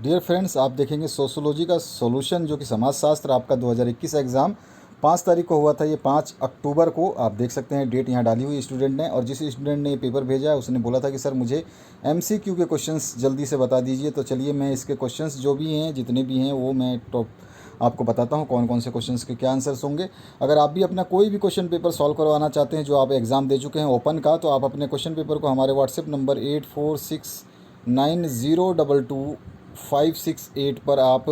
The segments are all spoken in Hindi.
डियर फ्रेंड्स, आप देखेंगे सोशोलॉजी का सॉल्यूशन जो कि समाजशास्त्र आपका 2021 एग्ज़ाम 5 तारीख को हुआ था। ये 5 अक्टूबर को आप देख सकते हैं, डेट यहाँ डाली हुई स्टूडेंट ने। और जिस स्टूडेंट ने ये पेपर भेजा है उसने बोला था कि सर मुझे एमसीक्यू के क्वेश्चंस जल्दी से बता दीजिए। तो चलिए मैं इसके क्वेश्चंस जो भी हैं, जितने भी हैं, वो मैं टॉप आपको बताता हूँ कौन कौन से क्वेश्चंस के क्या आंसर्स होंगे। अगर आप भी अपना कोई भी क्वेश्चन पेपर सॉल्व करवाना चाहते हैं जो आप एग्ज़ाम दे चुके हैं ओपन का, तो आप अपने क्वेश्चन पेपर को हमारे व्हाट्सएप नंबर 8469022568 पर आप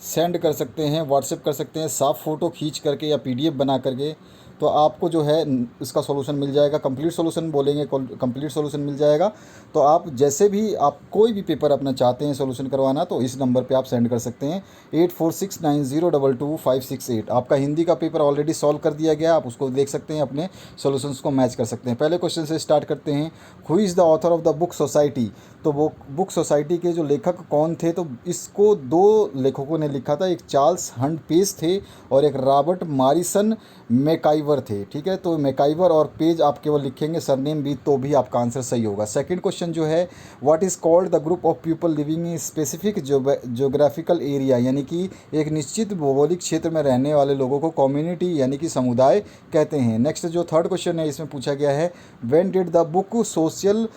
सेंड कर सकते हैं, व्हाट्सएप कर सकते हैं, साफ फ़ोटो खींच करके या पीडीएफ बना करके। तो आपको जो है इसका सॉल्यूशन मिल जाएगा। कंप्लीट सॉल्यूशन बोलेंगे, कंप्लीट सॉल्यूशन मिल जाएगा। तो आप जैसे भी आप कोई भी पेपर अपना चाहते हैं सॉल्यूशन करवाना, तो इस नंबर पे आप सेंड कर सकते हैं 8469022568। आपका हिंदी का पेपर ऑलरेडी सॉल्व कर दिया गया, आप उसको देख सकते हैं, अपने सॉल्यूशंस को मैच कर सकते हैं। पहले क्वेश्चन से स्टार्ट करते हैं। Who is the author of the book society? तो वो बुक सोसाइटी के जो लेखक कौन थे? तो इसको दो लेखकों ने लिखा था, एक चार्ल्स हंट पेज थे और एक रॉबर्ट मॉरिसन मैकाइवर थे। ठीक है, तो मैकाइवर और पेज आप केवल लिखेंगे सरनेम भी, तो भी आपका आंसर सही होगा। सेकंड क्वेश्चन जो है, what is called the group of people living in specific geographical area? यानी कि एक निश्चित भौगोलिक क्षेत्र में रहने वाले लोगों को कम्युनिटी यानी कि समुदाय कहते हैं। नेक्स्ट जो थर्ड क्वेश्चन है, इसमें पूछा गया है, when did the book social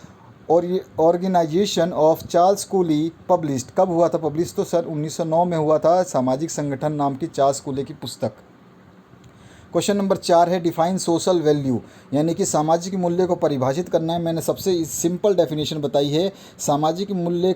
और ये organisation of Charles Cooley published? कब हुआ था पब्लिश? तो सर 1909 में हुआ था, सामाजिक संगठन नाम की चार्ल्स कूले की पुस्तक। क्वेश्चन नंबर 4 है, डिफाइन सोशल वैल्यू, यानी कि सामाजिक मूल्य को परिभाषित करना है। मैंने सबसे सिंपल डेफिनेशन बताई है। सामाजिक मूल्य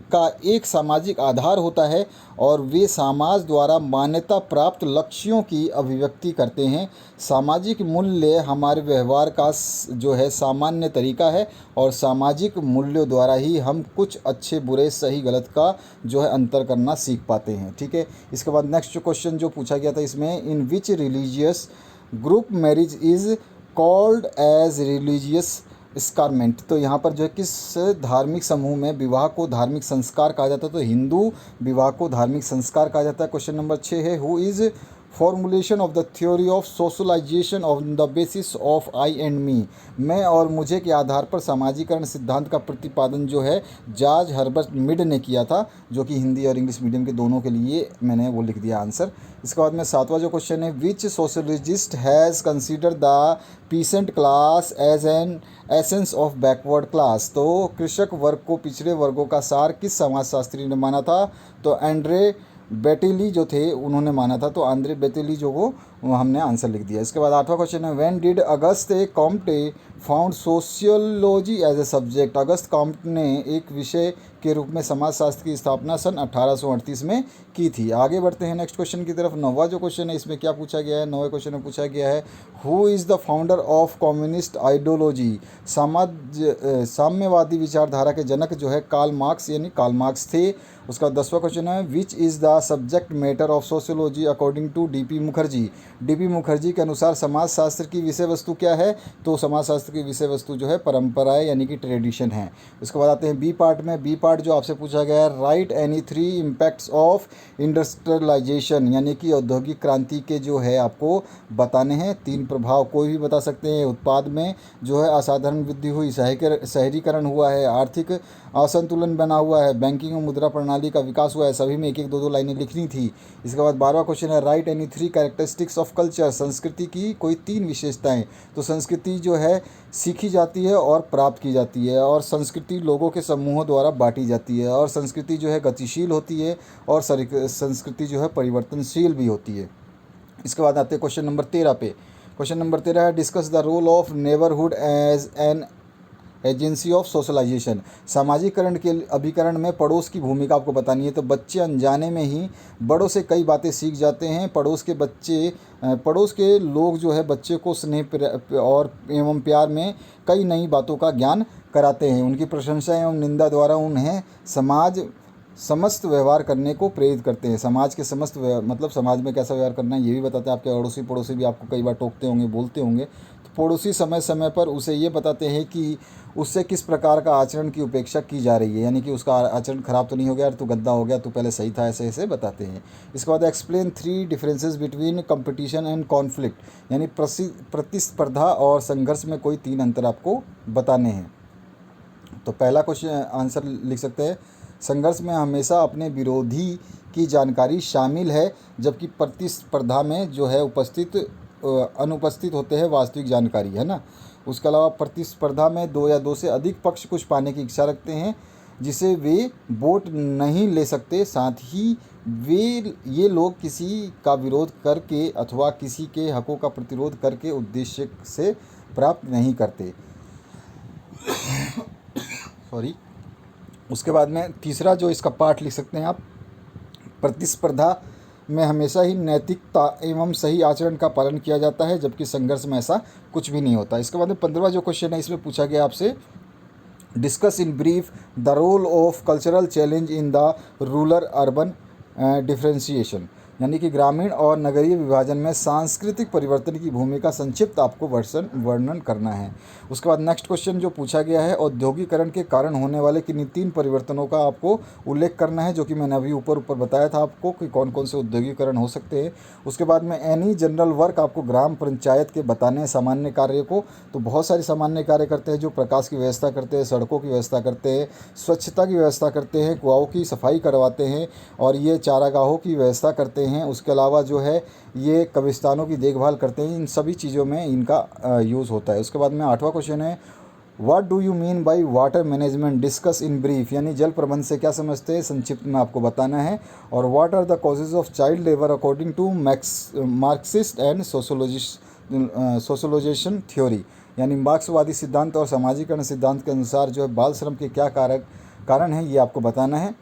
का एक सामाजिक आधार होता है और वे समाज द्वारा मान्यता प्राप्त लक्ष्यों की अभिव्यक्ति करते हैं। सामाजिक मूल्य हमारे व्यवहार का जो है सामान्य तरीका है और सामाजिक मूल्यों द्वारा ही हम कुछ अच्छे बुरे सही गलत का जो है अंतर करना सीख पाते हैं। ठीक है, इसके बाद नेक्स्ट क्वेश्चन जो पूछा गया था इसमें, in which religious group marriage is called as religious sacrament? तो यहाँ पर जो है किस धार्मिक समूह में विवाह को धार्मिक संस्कार कहा जाता है? तो हिंदू विवाह को धार्मिक संस्कार कहा जाता है। क्वेश्चन नंबर 6 है, who is formulation of the theory of socialisation on the basis of I and me? मैं और मुझे के आधार पर सामाजिकरण सिद्धांत का प्रतिपादन जो है जॉर्ज हर्बर्ट मिड ने किया था, जो कि हिंदी और इंग्लिश मीडियम के दोनों के लिए मैंने वो लिख दिया आंसर। इसके बाद में 7वां जो क्वेश्चन है, which socialist has consider the peasant class as an essence of backward class? तो कृषक वर्ग को पिछड़े वर्गों का सार किस समाजशास्त्री ने माना था? तो एंड्रे बेटेली जो थे उन्होंने माना था। तो आंद्रे बेटेली जो वो हमने आंसर लिख दिया। इसके बाद 8वां क्वेश्चन है, when did August Comte found sociology as a subject? August Comte ने एक विषय के रूप में समाजशास्त्र की स्थापना सन 1838 में की थी। आगे बढ़ते हैं नेक्स्ट क्वेश्चन की तरफ। 9वां जो क्वेश्चन है इसमें क्या पूछा गया है? 9वें क्वेश्चन में पूछा गया है, who is the founder of communist ideology? साम्यवादी विचारधारा के जनक जो है कार्ल मार्क्स यानी कार्ल मार्क्स थे। उसका 10वां क्वेश्चन है, which is the subject matter of sociology according to DP Mukherjee? DP Mukherjee के अनुसार समाजशास्त्र की विषय वस्तु क्या है? तो समाजशास्त्र की विषय वस्तु जो है परंपराएं यानी कि ट्रेडिशन है। उसके बाद आते हैं बी पार्ट में। बी पार्ट जो आपसे पूछा गया है, write any 3 impacts of industrialisation, यानी कि औद्योगिक क्रांति के जो है आपको बताने हैं 3 प्रभाव, कोई भी बता सकते हैं। उत्पाद में जो है असाधारण वृद्धि हुई, शहरीकरण हुआ है, आर्थिक असंतुलन बना हुआ है, बैंकिंग और मुद्रा प्रणाली का विकास हुआ है। सभी में 1-1, 2-2 लाइनें लिखनी थी। इसके बाद 12वां क्वेश्चन है, write any 3 characteristics of culture? संस्कृति की कोई 3 विशेषताएं। तो संस्कृति जो है सीखी जाती है और प्राप्त की जाती है, और संस्कृति लोगों के समूहों द्वारा बांटी जाती है, और संस्कृति जो है गतिशील होती है, और संस्कृति जो है परिवर्तनशील भी होती है। इसके बाद आते हैं क्वेश्चन नंबर 13 पे। क्वेश्चन नंबर 13 है, discuss the role of neighbourhood as an agency of socialisation? सामाजिकरण के अभिकरण में पड़ोस की भूमिका आपको बतानी है। तो बच्चे अनजाने में ही बड़ों से कई बातें सीख जाते हैं। पड़ोस के लोग जो है बच्चे को स्नेह और एवं प्यार में कई नई बातों का ज्ञान कराते हैं। उनकी प्रशंसा एवं निंदा द्वारा उन्हें समस्त व्यवहार करने को प्रेरित करते हैं। समाज के समस्त मतलब समाज में कैसा व्यवहार करना है ये भी बताते हैं। आपके अड़ोसी पड़ोसी भी आपको कई बार टोकते होंगे, बोलते होंगे, तो पड़ोसी समय समय पर उसे ये बताते हैं कि उससे किस प्रकार का आचरण की उपेक्षा की जा रही है, यानी कि उसका आचरण खराब तो नहीं हो गया, तू गंदा हो गया, तू पहले सही था, ऐसे ऐसे बताते हैं। इसके बाद explain 3 differences between competition and conflict, यानी प्रतिस्पर्धा और संघर्ष में कोई 3 अंतर आपको बताने हैं। तो पहला क्वेश्चन आंसर लिख सकते हैं, संघर्ष में हमेशा अपने विरोधी की जानकारी शामिल है, जबकि प्रतिस्पर्धा में जो है अनुपस्थित होते हैं वास्तविक जानकारी, है ना। उसके अलावा प्रतिस्पर्धा में दो या दो से अधिक पक्ष कुछ पाने की इच्छा रखते हैं जिसे वे वोट नहीं ले सकते। साथ ही ये लोग किसी का विरोध करके अथवा किसी के हकों का प्रतिरोध करके उद्देश्य से प्राप्त नहीं करते। सॉरी। उसके बाद में तीसरा जो इसका पार्ट लिख सकते हैं आप, प्रतिस्पर्धा में हमेशा ही नैतिकता एवं सही आचरण का पालन किया जाता है, जबकि संघर्ष में ऐसा कुछ भी नहीं होता। इसके बाद में 15वां जो क्वेश्चन है इसमें पूछा गया आपसे, discuss in brief the role of cultural challenge in the rural urban differentiation, यानी कि ग्रामीण और नगरीय विभाजन में सांस्कृतिक परिवर्तन की भूमिका संक्षिप्त आपको वर्णन करना है। उसके बाद नेक्स्ट क्वेश्चन जो पूछा गया है, औद्योगिकरण के कारण होने वाले किन्हीं 3 परिवर्तनों का आपको उल्लेख करना है, जो कि मैंने अभी ऊपर बताया था आपको कि कौन कौन से औद्योगिकरण हो सकते हैं। उसके बाद में एनी जनरल वर्क आपको ग्राम पंचायत के बताने हैं सामान्य कार्य को। तो बहुत सारे सामान्य कार्य करते हैं, जो प्रकाश की व्यवस्था करते हैं, सड़कों की व्यवस्था करते हैं, स्वच्छता की व्यवस्था करते हैं, कुआओं की सफाई करवाते हैं और ये चारागाहों की व्यवस्था करते हैं। उसके अलावा जो है ये कब्रिस्तानों की देखभाल करते हैं। इन सभी चीज़ों में इनका यूज़ होता है। उसके बाद में 8वां क्वेश्चन है, what do you mean by water management, discuss in brief, यानी जल प्रबंध से क्या समझते हैं, संक्षिप्त में आपको बताना है। और what are the causes of child labour according to Marxist and socialisation theory, यानी मार्क्सवादी सिद्धांत और सामाजिकरण सिद्धांत के अनुसार जो है बाल श्रम के क्या कारण है, ये आपको बताना है।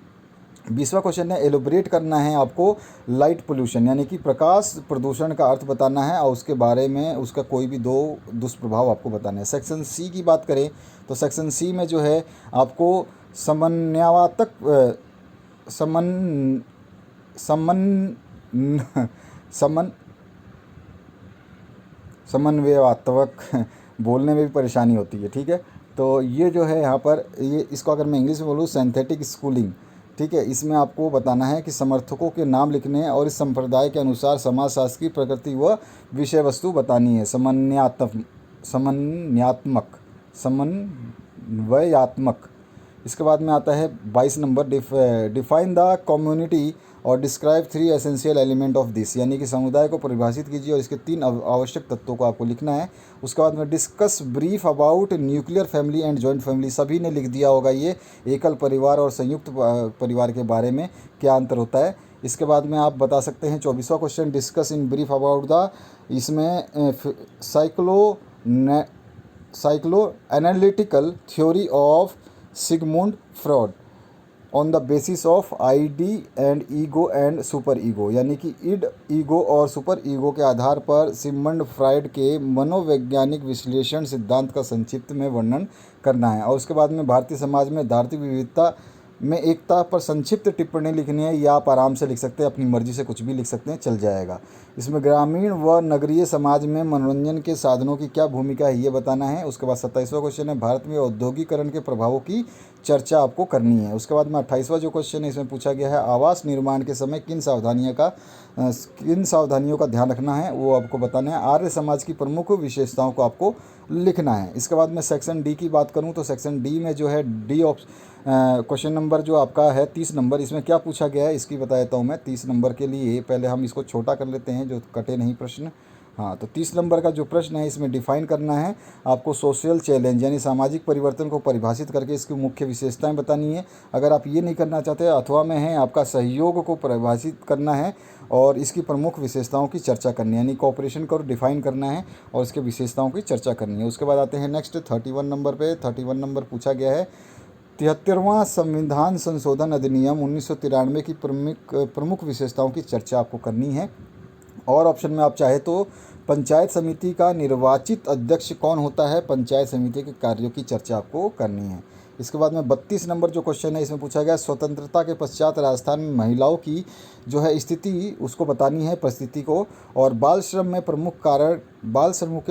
20वां क्वेश्चन है, एलोबरेट करना है आपको लाइट पोल्यूशन, यानी कि प्रकाश प्रदूषण का अर्थ बताना है और उसके बारे में उसका कोई भी 2 दुष्प्रभाव आपको बताना है। सेक्शन सी की बात करें तो सेक्शन सी में जो है आपको समन्वयात्मक बोलने में भी परेशानी होती है, ठीक है। तो ये जो है यहाँ पर ये इसको अगर मैं इंग्लिश में बोलूँ, सिंथेटिक स्कूलिंग, ठीक है। इसमें आपको बताना है कि समर्थकों के नाम लिखने और इस संप्रदाय के अनुसार समाजशास्त्र की प्रकृति व विषय वस्तु बतानी है। समन्वयात्मक। इसके बाद में आता है 22 नंबर, डिफाइन द कम्युनिटी और describe 3 essential element of this, यानी कि समुदाय को परिभाषित कीजिए और इसके 3 आवश्यक तत्वों को आपको लिखना है। उसके बाद में discuss brief about nuclear family and joint family, सभी ने लिख दिया होगा ये, एकल परिवार और संयुक्त परिवार के बारे में क्या अंतर होता है। इसके बाद में आप बता सकते हैं 24वां question, discuss in brief about the, इसमें psychoanalytical theory of Sigmund Freud on the basis of id and ego and superego, यानी कि इड, ईगो और सुपर ईगो के आधार पर सिगमंड फ्राइड के मनोवैज्ञानिक विश्लेषण सिद्धांत का संक्षिप्त में वर्णन करना है। और उसके बाद में भारतीय समाज में धार्मिक विविधता में एकता पर संक्षिप्त टिप्पणी लिखनी है, या आप आराम से लिख सकते हैं, अपनी मर्जी से कुछ भी लिख सकते हैं, चल जाएगा। इसमें ग्रामीण व नगरीय समाज में मनोरंजन के साधनों की क्या भूमिका है ये बताना है। उसके बाद 27वां क्वेश्चन है, भारत में औद्योगिकरण के प्रभावों की चर्चा आपको करनी है। उसके बाद में 28वां जो क्वेश्चन है इसमें पूछा गया है, आवास निर्माण के समय किन सावधानियों का ध्यान रखना है वो आपको बताना है। आर्य समाज की प्रमुख विशेषताओं को आपको लिखना है। इसके बाद में सेक्शन डी की बात करूं तो सेक्शन डी में जो है क्वेश्चन नंबर जो आपका है 30 नंबर, इसमें क्या पूछा गया है इसकी बता देता हूँ मैं। 30 नंबर के लिए पहले हम इसको छोटा कर लेते हैं जो कटे नहीं प्रश्न। हाँ, तो 30 नंबर का जो प्रश्न है इसमें डिफाइन करना है आपको सोशल चैलेंज, यानी सामाजिक परिवर्तन को परिभाषित करके इसकी मुख्य विशेषताएं बतानी है। अगर आप ये नहीं करना चाहते अथवा में है आपका सहयोग को परिभाषित करना है और इसकी प्रमुख विशेषताओं की चर्चा करनी है, यानी कोऑपरेशन को डिफाइन करना है और इसके विशेषताओं की चर्चा करनी है। उसके बाद आते हैं नेक्स्ट 31 नंबर पे। 31 नंबर पूछा गया है, 73वां संविधान संशोधन अधिनियम 1993 की प्रमुख विशेषताओं की चर्चा आपको करनी है। और ऑप्शन में आप चाहे तो पंचायत समिति का निर्वाचित अध्यक्ष कौन होता है, पंचायत समिति के कार्यों की चर्चा आपको करनी है। इसके बाद में 32 नंबर जो क्वेश्चन है इसमें पूछा गया, स्वतंत्रता के पश्चात राजस्थान में महिलाओं की जो है स्थिति उसको बतानी है, परिस्थिति को। और बाल श्रम के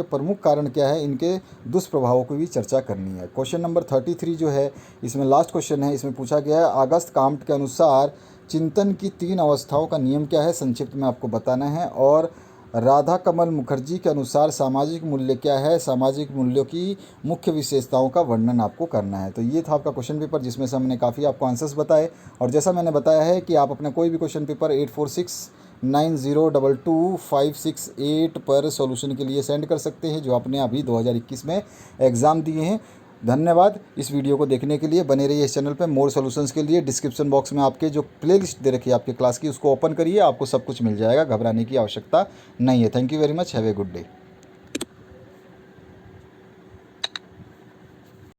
प्रमुख कारण क्या है, इनके दुष्प्रभावों की भी चर्चा करनी है। क्वेश्चन नंबर 33 जो है इसमें लास्ट क्वेश्चन है, इसमें पूछा गया है, अगस्त काम्ट के अनुसार चिंतन की 3 अवस्थाओं का नियम क्या है, संक्षिप्त में आपको बताना है। और राधा कमल मुखर्जी के अनुसार सामाजिक मूल्य क्या है? सामाजिक मूल्यों की मुख्य विशेषताओं का वर्णन आपको करना है। तो ये था आपका क्वेश्चन पेपर, जिसमें से हमने काफ़ी आपको आंसर्स बताए। और जैसा मैंने बताया है कि आप अपना कोई भी क्वेश्चन पेपर 8469022568 पर सॉल्यूशन के लिए सेंड कर सकते हैं, जो आपने अभी 2021 में एग्ज़ाम दिए हैं। धन्यवाद इस वीडियो को देखने के लिए। बने रहिए इस चैनल पर मोर सॉल्यूशंस के लिए। डिस्क्रिप्शन बॉक्स में आपके जो प्लेलिस्ट दे रखी है आपके क्लास की, उसको ओपन करिए, आपको सब कुछ मिल जाएगा, घबराने की आवश्यकता नहीं है। Thank you very much, have a good day.